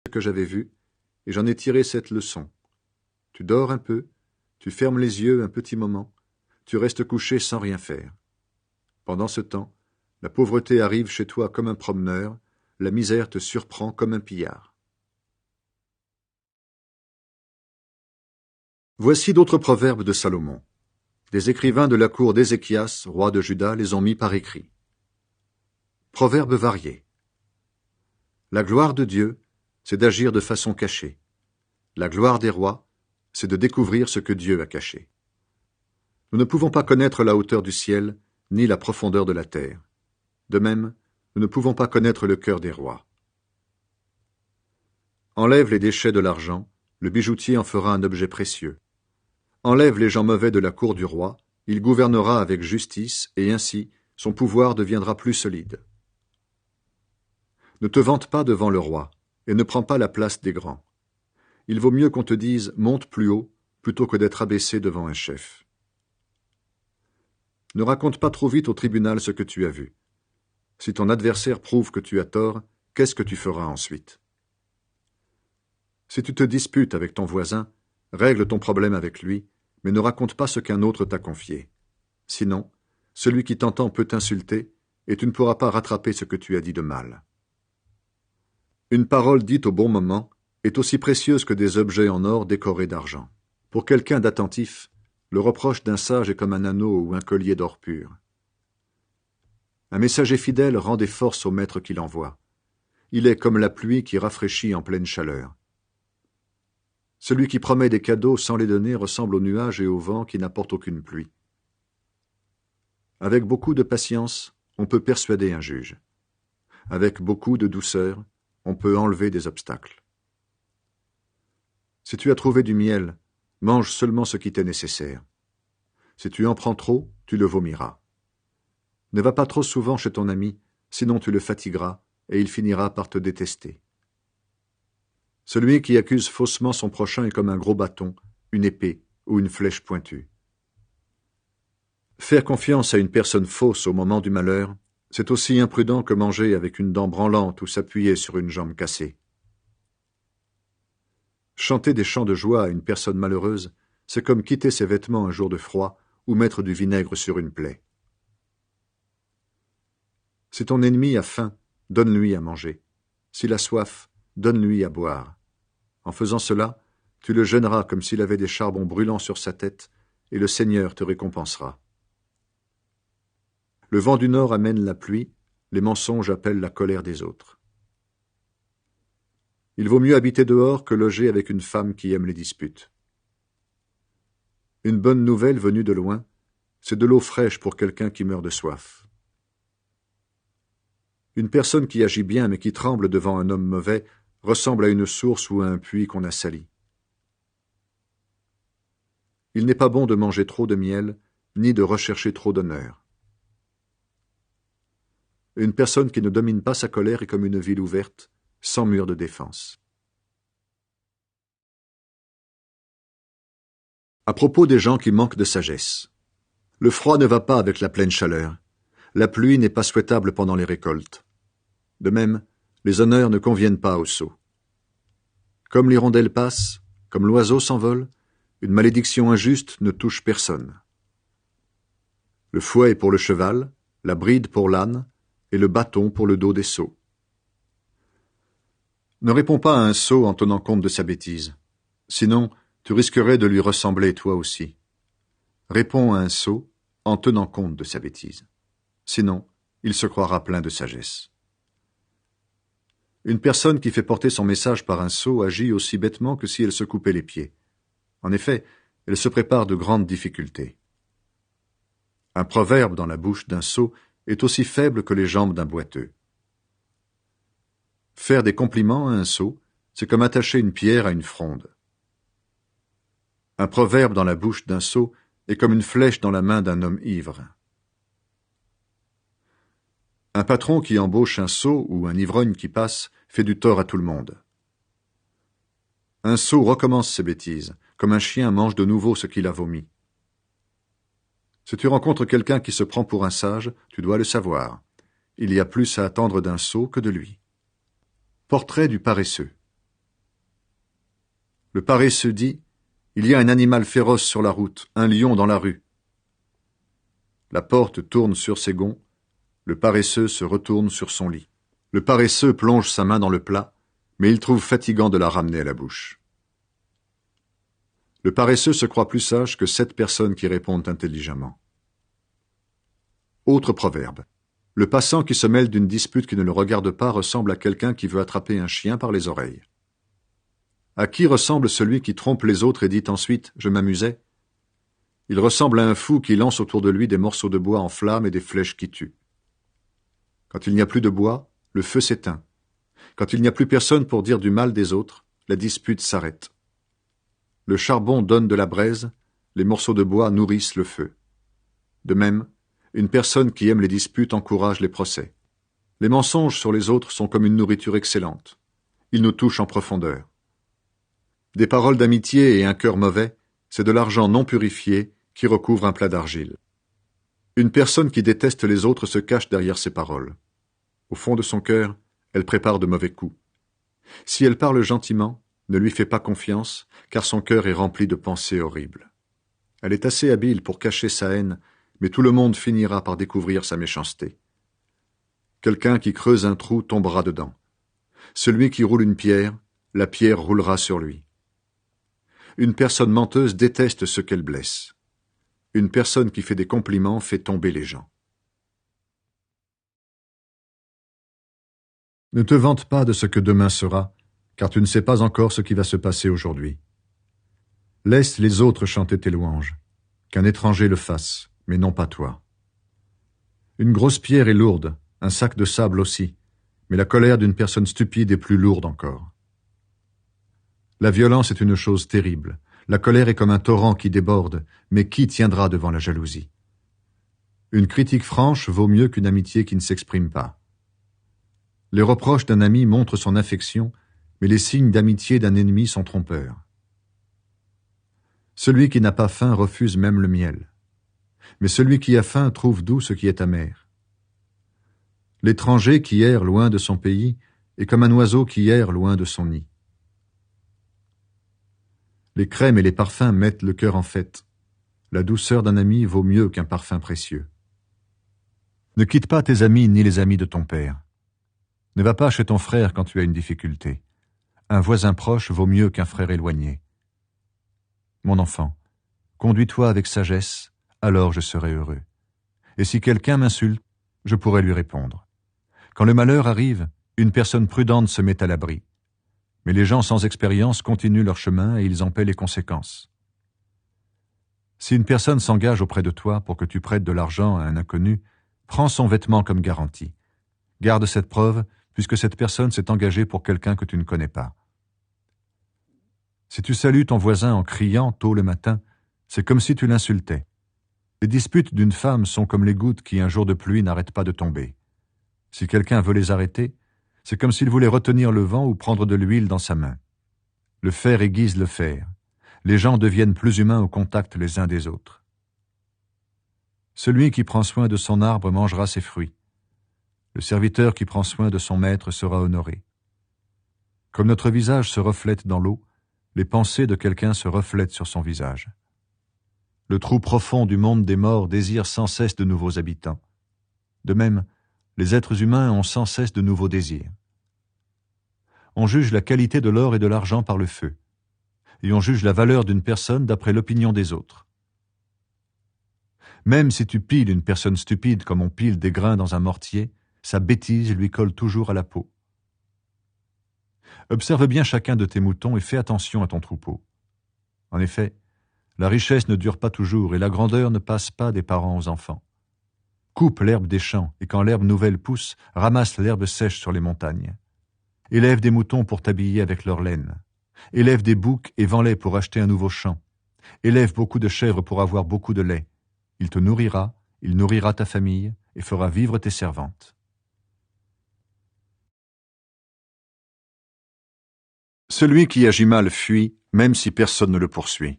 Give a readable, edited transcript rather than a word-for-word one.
que j'avais vu, et j'en ai tiré cette leçon. Tu dors un peu, tu fermes les yeux un petit moment, tu restes couché sans rien faire. Pendant ce temps, la pauvreté arrive chez toi comme un promeneur, la misère te surprend comme un pillard. Voici d'autres proverbes de Salomon. Des écrivains de la cour d'Ézéchias, roi de Juda, les ont mis par écrit. Proverbes variés. La gloire de Dieu, c'est d'agir de façon cachée. La gloire des rois, c'est de découvrir ce que Dieu a caché. Nous ne pouvons pas connaître la hauteur du ciel, ni la profondeur de la terre. De même, nous ne pouvons pas connaître le cœur des rois. Enlève les déchets de l'argent, le bijoutier en fera un objet précieux. Enlève les gens mauvais de la cour du roi, il gouvernera avec justice, et ainsi son pouvoir deviendra plus solide. Ne te vante pas devant le roi, et ne prends pas la place des grands. Il vaut mieux qu'on te dise « monte plus haut » plutôt que d'être abaissé devant un chef. Ne raconte pas trop vite au tribunal ce que tu as vu. Si ton adversaire prouve que tu as tort, qu'est-ce que tu feras ensuite? Si tu te disputes avec ton voisin, règle ton problème avec lui, mais ne raconte pas ce qu'un autre t'a confié. Sinon, celui qui t'entend peut t'insulter, et tu ne pourras pas rattraper ce que tu as dit de mal. Une parole dite au bon moment est aussi précieuse que des objets en or décorés d'argent. Pour quelqu'un d'attentif, le reproche d'un sage est comme un anneau ou un collier d'or pur. Un messager fidèle rend des forces au maître qui l'envoie. Il est comme la pluie qui rafraîchit en pleine chaleur. Celui qui promet des cadeaux sans les donner ressemble aux nuages et au vent qui n'apportent aucune pluie. Avec beaucoup de patience, on peut persuader un juge. Avec beaucoup de douceur, on peut enlever des obstacles. Si tu as trouvé du miel, mange seulement ce qui t'est nécessaire. Si tu en prends trop, tu le vomiras. Ne va pas trop souvent chez ton ami, sinon tu le fatigueras, et il finira par te détester. Celui qui accuse faussement son prochain est comme un gros bâton, une épée ou une flèche pointue. Faire confiance à une personne fausse au moment du malheur, c'est aussi imprudent que manger avec une dent branlante ou s'appuyer sur une jambe cassée. Chanter des chants de joie à une personne malheureuse, c'est comme quitter ses vêtements un jour de froid ou mettre du vinaigre sur une plaie. Si ton ennemi a faim, donne-lui à manger. S'il a soif, donne-lui à boire. En faisant cela, tu le gêneras comme s'il avait des charbons brûlants sur sa tête, et le Seigneur te récompensera. Le vent du nord amène la pluie, les mensonges appellent la colère des autres. Il vaut mieux habiter dehors que loger avec une femme qui aime les disputes. Une bonne nouvelle venue de loin, c'est de l'eau fraîche pour quelqu'un qui meurt de soif. Une personne qui agit bien mais qui tremble devant un homme mauvais ressemble à une source ou à un puits qu'on a sali. Il n'est pas bon de manger trop de miel, ni de rechercher trop d'honneur. Une personne qui ne domine pas sa colère est comme une ville ouverte, sans mur de défense. À propos des gens qui manquent de sagesse. Le froid ne va pas avec la pleine chaleur. La pluie n'est pas souhaitable pendant les récoltes. De même, les honneurs ne conviennent pas aux sots. Comme l'hirondelle passe, comme l'oiseau s'envole, une malédiction injuste ne touche personne. Le fouet est pour le cheval, la bride pour l'âne, et le bâton pour le dos des sots. Ne réponds pas à un sot en tenant compte de sa bêtise. Sinon, tu risquerais de lui ressembler toi aussi. Réponds à un sot en tenant compte de sa bêtise. Sinon, il se croira plein de sagesse. Une personne qui fait porter son message par un sot agit aussi bêtement que si elle se coupait les pieds. En effet, elle se prépare de grandes difficultés. Un proverbe dans la bouche d'un sot est aussi faible que les jambes d'un boiteux. Faire des compliments à un sot, c'est comme attacher une pierre à une fronde. Un proverbe dans la bouche d'un sot est comme une flèche dans la main d'un homme ivre. Un patron qui embauche un sot ou un ivrogne qui passe fait du tort à tout le monde. Un sot recommence ses bêtises, comme un chien mange de nouveau ce qu'il a vomi. Si tu rencontres quelqu'un qui se prend pour un sage, tu dois le savoir. Il y a plus à attendre d'un sot que de lui. Portrait du paresseux. Le paresseux dit « Il y a un animal féroce sur la route, un lion dans la rue. » La porte tourne sur ses gonds, le paresseux se retourne sur son lit. Le paresseux plonge sa main dans le plat, mais il trouve fatigant de la ramener à la bouche. Le paresseux se croit plus sage que 7 personnes qui répondent intelligemment. Autre proverbe. Le passant qui se mêle d'une dispute qui ne le regarde pas ressemble à quelqu'un qui veut attraper un chien par les oreilles. À qui ressemble celui qui trompe les autres et dit ensuite « je m'amusais » Il ressemble à un fou qui lance autour de lui des morceaux de bois en flammes et des flèches qui tuent. Quand il n'y a plus de bois, le feu s'éteint. Quand il n'y a plus personne pour dire du mal des autres, la dispute s'arrête. Le charbon donne de la braise, les morceaux de bois nourrissent le feu. De même, une personne qui aime les disputes encourage les procès. Les mensonges sur les autres sont comme une nourriture excellente. Ils nous touchent en profondeur. Des paroles d'amitié et un cœur mauvais, c'est de l'argent non purifié qui recouvre un plat d'argile. Une personne qui déteste les autres se cache derrière ses paroles. Au fond de son cœur, elle prépare de mauvais coups. Si elle parle gentiment, ne lui fais pas confiance, car son cœur est rempli de pensées horribles. Elle est assez habile pour cacher sa haine, mais tout le monde finira par découvrir sa méchanceté. Quelqu'un qui creuse un trou tombera dedans. Celui qui roule une pierre, la pierre roulera sur lui. Une personne menteuse déteste ce qu'elle blesse. Une personne qui fait des compliments fait tomber les gens. Ne te vante pas de ce que demain sera, car tu ne sais pas encore ce qui va se passer aujourd'hui. Laisse les autres chanter tes louanges, qu'un étranger le fasse, mais non pas toi. Une grosse pierre est lourde, un sac de sable aussi, mais la colère d'une personne stupide est plus lourde encore. La violence est une chose terrible. La colère est comme un torrent qui déborde, mais qui tiendra devant la jalousie? Une critique franche vaut mieux qu'une amitié qui ne s'exprime pas. Les reproches d'un ami montrent son affection, mais les signes d'amitié d'un ennemi sont trompeurs. Celui qui n'a pas faim refuse même le miel, mais celui qui a faim trouve doux ce qui est amer. L'étranger qui erre loin de son pays est comme un oiseau qui erre loin de son nid. Les crèmes et les parfums mettent le cœur en fête. La douceur d'un ami vaut mieux qu'un parfum précieux. Ne quitte pas tes amis ni les amis de ton père. Ne va pas chez ton frère quand tu as une difficulté. Un voisin proche vaut mieux qu'un frère éloigné. Mon enfant, conduis-toi avec sagesse, alors je serai heureux. Et si quelqu'un m'insulte, je pourrai lui répondre. Quand le malheur arrive, une personne prudente se met à l'abri. Mais les gens sans expérience continuent leur chemin et ils en paient les conséquences. Si une personne s'engage auprès de toi pour que tu prêtes de l'argent à un inconnu, prends son vêtement comme garantie. Garde cette preuve, puisque cette personne s'est engagée pour quelqu'un que tu ne connais pas. Si tu salues ton voisin en criant tôt le matin, c'est comme si tu l'insultais. Les disputes d'une femme sont comme les gouttes qui un jour de pluie n'arrêtent pas de tomber. Si quelqu'un veut les arrêter, c'est comme s'il voulait retenir le vent ou prendre de l'huile dans sa main. Le fer aiguise le fer. Les gens deviennent plus humains au contact les uns des autres. Celui qui prend soin de son arbre mangera ses fruits. Le serviteur qui prend soin de son maître sera honoré. Comme notre visage se reflète dans l'eau, les pensées de quelqu'un se reflètent sur son visage. Le trou profond du monde des morts désire sans cesse de nouveaux habitants. De même, les êtres humains ont sans cesse de nouveaux désirs. On juge la qualité de l'or et de l'argent par le feu, et on juge la valeur d'une personne d'après l'opinion des autres. Même si tu piles une personne stupide comme on pile des grains dans un mortier, sa bêtise lui colle toujours à la peau. Observe bien chacun de tes moutons et fais attention à ton troupeau. En effet, la richesse ne dure pas toujours et la grandeur ne passe pas des parents aux enfants. Coupe l'herbe des champs et quand l'herbe nouvelle pousse, ramasse l'herbe sèche sur les montagnes. Élève des moutons pour t'habiller avec leur laine. Élève des boucs et vends-les pour acheter un nouveau champ. Élève beaucoup de chèvres pour avoir beaucoup de lait. Il te nourrira, il nourrira ta famille et fera vivre tes servantes. Celui qui agit mal fuit, même si personne ne le poursuit.